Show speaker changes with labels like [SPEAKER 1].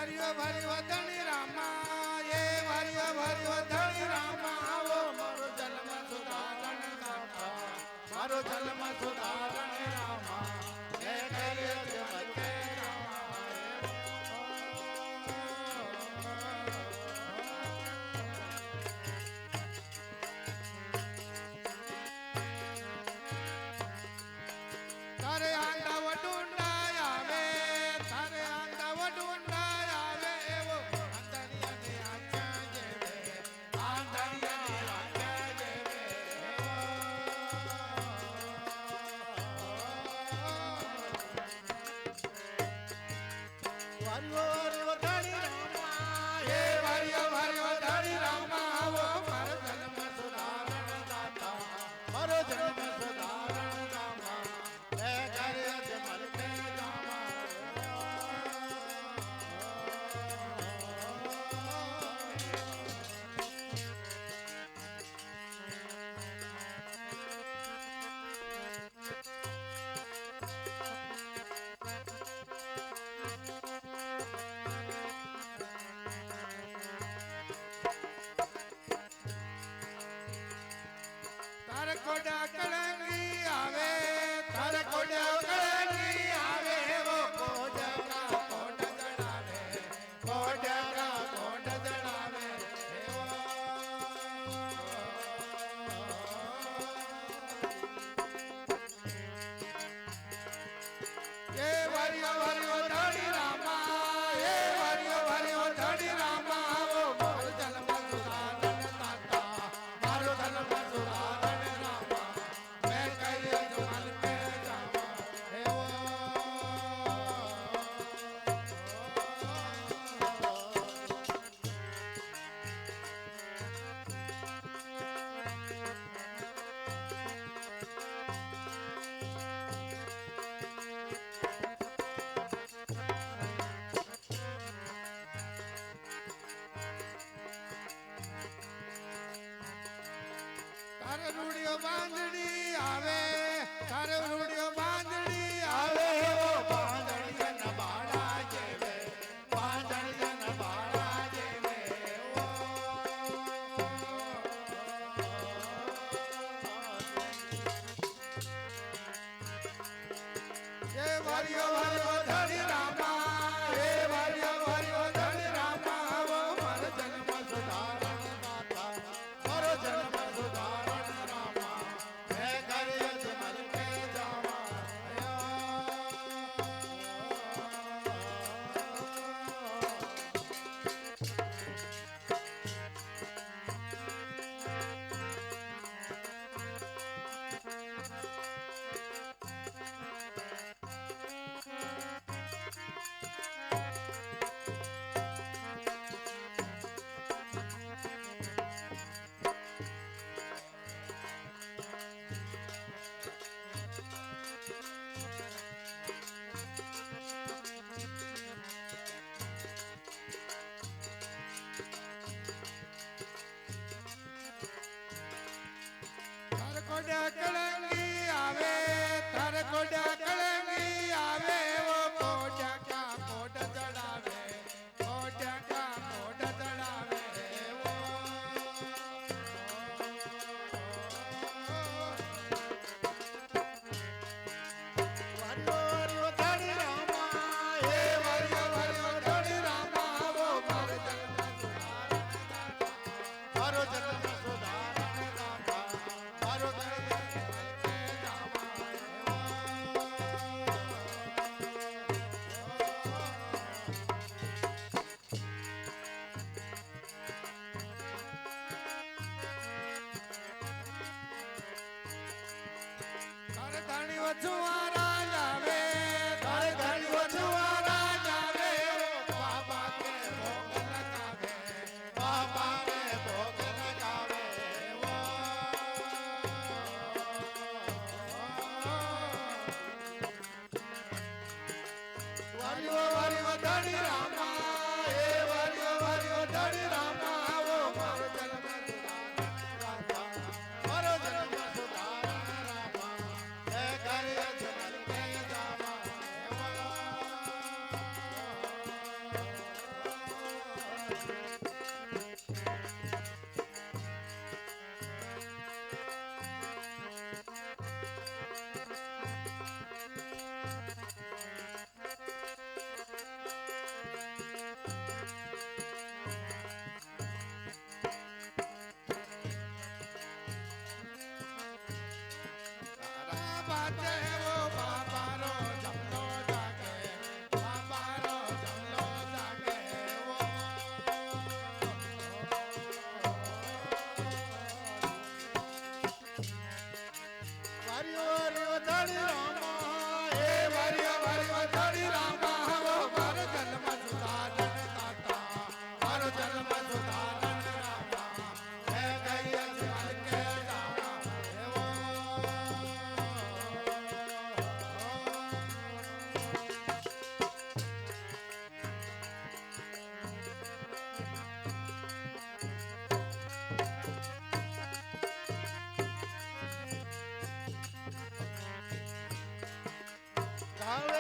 [SPEAKER 1] ભર્યો ભર્યો ધણી રામા એ ભર્યો ભર્યો ધણી રામા આવો મારો જન્મ સુધારણ ગાથા મારો જન્મ સુધારણ રામા હે કર્યો જમતે તારે આંગા વડુંડા આવે તારે આંગા વડુંડા આવે એવો આંધળિયાને આંચા જેવે આંધળિયાને આંચા જેવે વાર્યો ધણી રામા હે વાર્યો ધણી રામા આવો મારો જન્મ સુધારણ દાતા મારો જન્મ સુધારણ રામા હે કર્યો જમતે રામા તારે કોડા કળંગી આવે તારે કોડા કળંગી આવે એવો કોડા કોડ જડાવે કોડા કોડ જડાવે એ વાર્યો ધણી રામા એ વાર્યો ધણી રામા આવો મારો જન્મ સુધારણ દાતા મારો જન્મ સુધારણ રામા મેં કર્યો જમતે રામા એવો તારે રૂડિયો બાંધણી આવે તારે રૂડિયો બાંધણી આવે એવો બાંધણી જન બાળા જેવે બાંધણી જન બાળા જેવે એ વાર્યો ધણી રામા એ વાર્યો ધણી રામા આવો મારો જન્મ સુધારણ દાતા મારો જન્મ સુધારણ રામા હે કર્યો જમતે રામા તારે કોડા કળંગી આવે તારે કોડા કળંગી આવે એવો કોડા કોડ જડાવે કોડા કોડ જડાવે એવો વાર્યો ધણી રામા એ વાર્યો ધણી રામા આવો મારો જન્મ સુધારણ દાતા મારો જન્મ સુધારણ રામા મારો જન્મ રામા તારે ધણી વછુઆરા જાવે તારે ધણી વછુઆરા જાવે બાબા કે ભોગ લગાવે બાબા કે ભોગ લગાવે વાર્યો ધણી રામા એ વાર્યો ધણી રામા આવો મારો જન્મ સુધારણ દાતા મારો જન્મ સુધારણ રામા હે કર્યો જમતે રામા હવે